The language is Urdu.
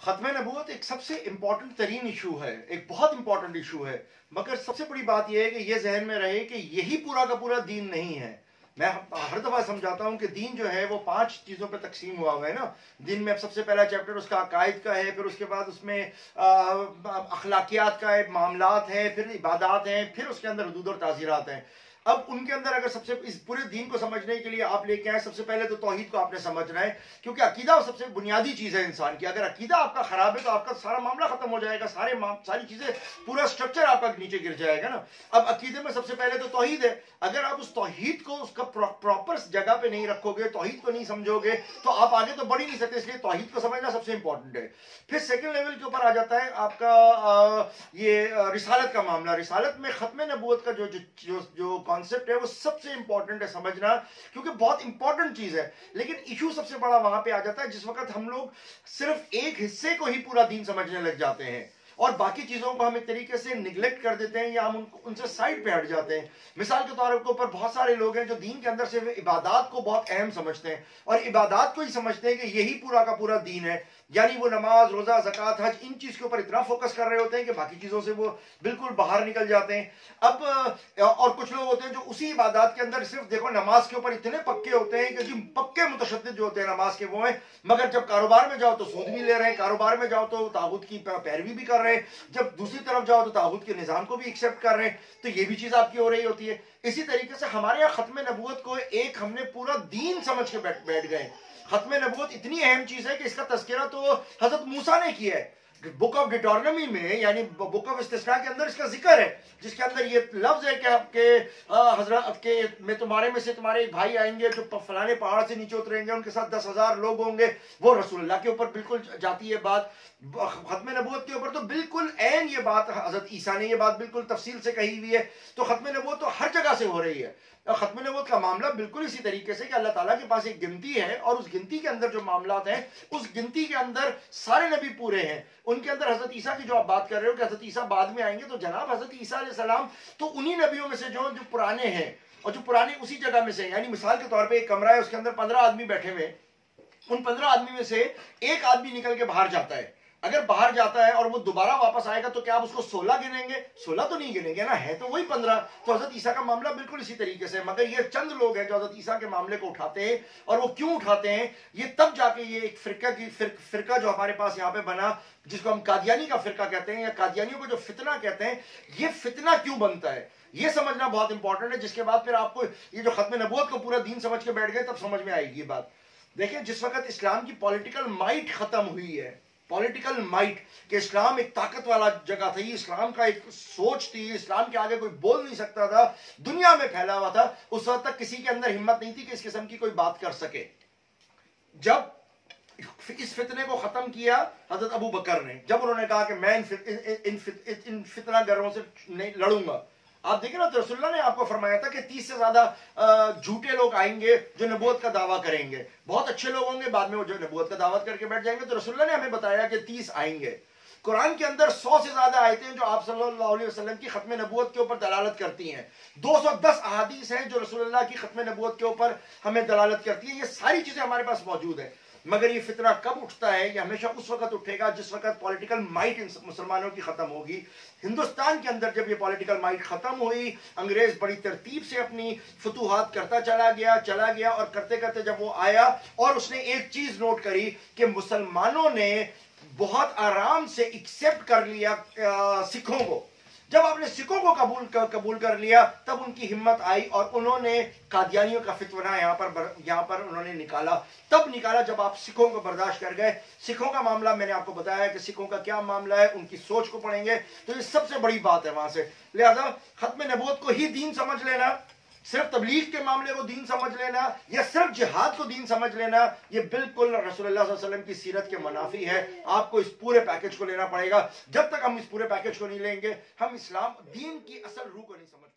ختم نبوت ایک سب سے امپورٹنٹ ترین ایشو ہے، ایک بہت امپورٹنٹ ایشو ہے، مگر سب سے بڑی بات یہ ہے کہ یہ ذہن میں رہے کہ یہی پورا کا پورا دین نہیں ہے۔ میں ہر دفعہ سمجھاتا ہوں کہ دین جو ہے وہ 5 چیزوں پہ تقسیم ہوا ہے نا۔ دین میں سب سے پہلا چیپٹر اس کا عقائد کا ہے، پھر اس کے بعد اس میں اخلاقیات کا ہے، معاملات ہیں، پھر عبادات ہیں، پھر اس کے اندر حدود اور تعزیرات ہیں۔ اب ان کے اندر اگر سب سے اس پورے دین کو سمجھنے کے لیے آپ لے کے آئے، سب سے پہلے تو توحید کو آپ نے سمجھنا ہے، کیونکہ عقیدہ سب سے بنیادی چیز ہے انسان کی۔ اگر عقیدہ آپ کا خراب ہے تو آپ کا سارا معاملہ ختم ہو جائے گا، ساری چیزیں، پورا سٹرکچر آپ کا نیچے گر جائے گا نا۔ اب عقیدے میں سب سے پہلے تو توحید ہے۔ اگر آپ اس توحید کو اس کا پراپر جگہ پہ نہیں رکھو گے، توحید کو نہیں سمجھو گے، تو آپ آگے تو بڑھ ہی نہیں سکتے، اس لیے توحید کو سمجھنا سب سے امپورٹنٹ ہے۔ پھر سیکنڈ لیول کے اوپر آ جاتا ہے آپ کا یہ رسالت کا معاملہ۔ رسالت میں ختم نبوت کا جو کانسیپٹ ہے وہ سب سے امپورٹنٹ ہے سمجھنا، کیونکہ بہت امپورٹنٹ چیز ہے۔ لیکن ایشو سب سے بڑا وہاں پہ آ جاتا ہے جس وقت ہم لوگ صرف ایک حصے کو ہی پورا دین سمجھنے لگ جاتے ہیں اور باقی چیزوں کو ہم ایک طریقے سے نگلیکٹ کر دیتے ہیں یا ہم ان سے سائڈ پہ ہٹ جاتے ہیں۔ مثال کے طور پر بہت سارے لوگ ہیں جو دین کے اندر سے عبادات کو بہت اہم سمجھتے ہیں اور عبادات کو ہی سمجھتے ہیں کہ یہی پورا کا پورا دین ہے، یعنی وہ نماز، روزہ، زکوٰۃ، حج، ان چیز کے اوپر اتنا فوکس کر رہے ہوتے ہیں کہ باقی چیزوں سے وہ بالکل باہر نکل جاتے ہیں۔ اب اور کچھ لوگ ہوتے ہیں جو اسی عبادات کے اندر صرف دیکھو نماز کے اوپر اتنے پکے ہوتے ہیں کہ جی پکے متشدد جو ہوتے ہیں نماز کے وہ ہیں، مگر جب کاروبار میں جاؤ تو سود بھی لے رہے ہیں، کاروبار میں جاؤ تو طاغوت کی پیروی بھی کر رہے ہیں، جب دوسری طرف جاؤ تو طاغوت کے نظام کو بھی ایکسیپٹ کر رہے ہیں، تو یہ بھی چیز آپ کی ہو رہی ہوتی ہے۔ اسی طریقے سے ہمارے یہاں ختم نبوت کو ایک ہم نے پورا دین سمجھ کے بیٹھ گئے۔ ختم نبوت اتنی اہم چیز ہے کہ اس کا تذکرہ تو حضرت موسیٰ نے کیا ہے بک آف ڈیٹورنمی میں، یعنی بک آف استثناء کے اندر اس کا ذکر ہے، جس کے اندر یہ لفظ ہے کہ حضرت کے میں تمہارے میں سے تمہارے ایک بھائی آئیں گے جو فلانے پہاڑ سے نیچے اتریں گے، ان کے ساتھ 10,000 لوگ ہوں گے۔ وہ رسول اللہ کے اوپر بالکل جاتی ہے بات۔ ختم نبوت کے اوپر تو بالکل عین یہ بات حضرت عیسیٰ نے یہ بات بالکل تفصیل سے کہی ہوئی ہے۔ تو ختم نبوت تو ہر جگہ سے ہو رہی ہے۔ ختم نبوت کا معاملہ بالکل اسی طریقے سے کہ اللہ تعالیٰ کے پاس ایک گنتی ہے اور اس گنتی کے اندر جو معاملات ہیں اس گنتی کے اندر سارے نبی پورے ہیں۔ ان کے اندر حضرت عیسیٰ کی جو آپ بات کر رہے ہو کہ حضرت عیسیٰ بعد میں آئیں گے، تو جناب حضرت عیسیٰ علیہ السلام تو انہی نبیوں میں سے جو پرانے ہیں اور جو پرانے اسی جگہ میں سے ہیں۔ یعنی مثال کے طور پہ ایک کمرہ ہے، اس کے اندر 15 آدمی بیٹھے ہوئے، ان 15 آدمی میں سے ایک آدمی نکل کے باہر جاتا ہے۔ اگر باہر جاتا ہے اور وہ دوبارہ واپس آئے گا تو کیا آپ اس کو 16 گنیں گے؟ 16 تو نہیں گنیں گے نا، ہے تو وہی 15۔ تو حضرت عیسیٰ کا معاملہ بالکل اسی طریقے سے، مگر یہ چند لوگ ہیں جو حضرت عیسیٰ کے معاملے کو اٹھاتے ہیں، اور وہ کیوں اٹھاتے ہیں یہ تب جا کے یہ ایک فرقہ جو ہمارے پاس یہاں پہ بنا، جس کو ہم قادیانی کا فرقہ کہتے ہیں یا قادیانیوں کو جو فتنہ کہتے ہیں، یہ فتنہ کیوں بنتا ہے یہ سمجھنا بہت امپورٹنٹ ہے۔ جس کے بعد پھر آپ کو یہ جو ختم نبوت کو پورا دین سمجھ کے بیٹھ گئے تب سمجھ میں آئے گی یہ بات۔ دیکھیں جس وقت اسلام کی پولیٹیکل مائٹ ختم ہوئی ہے، پولیٹیکل مائٹ کہ اسلام ایک طاقت والا جگہ تھی، اسلام کا ایک سوچ تھی، اسلام کے آگے کوئی بول نہیں سکتا تھا، دنیا میں پھیلا ہوا تھا، اس وقت تک کسی کے اندر ہمت نہیں تھی کہ اس قسم کی کوئی بات کر سکے۔ جب اس فتنے کو ختم کیا حضرت ابو بکر نے، جب انہوں نے کہا کہ میں ان فتنہ گروں سے لڑوں گا، آپ دیکھیں نا تو رسول اللہ نے آپ کو فرمایا تھا کہ 30 سے زیادہ جھوٹے لوگ آئیں گے جو نبوت کا دعویٰ کریں گے، بہت اچھے لوگ ہوں گے، بعد میں وہ جو نبوت کا دعوت کر کے بیٹھ جائیں گے۔ تو رسول اللہ نے ہمیں بتایا کہ 30 آئیں گے۔ قرآن کے اندر 100 سے زیادہ آیتیں ہیں جو آپ صلی اللہ علیہ وسلم کی ختم نبوت کے اوپر دلالت کرتی ہیں، 210 احادیث ہیں جو رسول اللہ کی ختم نبوت کے اوپر ہمیں دلالت کرتی ہیں۔ یہ ساری چیزیں ہمارے پاس موجود ہیں، مگر یہ فتنہ کب اٹھتا ہے؟ یہ ہمیشہ اس وقت اٹھے گا جس وقت پولیٹیکل مائٹ مسلمانوں کی ختم ہوگی۔ ہندوستان کے اندر جب یہ پولیٹیکل مائٹ ختم ہوئی، انگریز بڑی ترتیب سے اپنی فتوحات کرتا چلا گیا اور کرتے کرتے جب وہ آیا اور اس نے ایک چیز نوٹ کری کہ مسلمانوں نے بہت آرام سے ایکسیپٹ کر لیا سکھوں کو۔ جب آپ نے سکھوں کو قبول کر لیا تب ان کی ہمت آئی اور انہوں نے قادیانیوں کا فتنہ یہاں پر انہوں نے نکالا۔ تب نکالا جب آپ سکھوں کو برداشت کر گئے۔ سکھوں کا معاملہ میں نے آپ کو بتایا کہ سکھوں کا کیا معاملہ ہے، ان کی سوچ کو پڑھیں گے تو یہ سب سے بڑی بات ہے وہاں سے۔ لہذا ختم نبوت کو ہی دین سمجھ لینا، صرف تبلیغ کے معاملے کو دین سمجھ لینا یا صرف جہاد کو دین سمجھ لینا، یہ بالکل رسول اللہ صلی اللہ علیہ وسلم کی سیرت کے منافی ہے۔ آپ کو اس پورے پیکج کو لینا پڑے گا۔ جب تک ہم اس پورے پیکج کو نہیں لیں گے ہم اسلام دین کی اصل روح کو نہیں سمجھ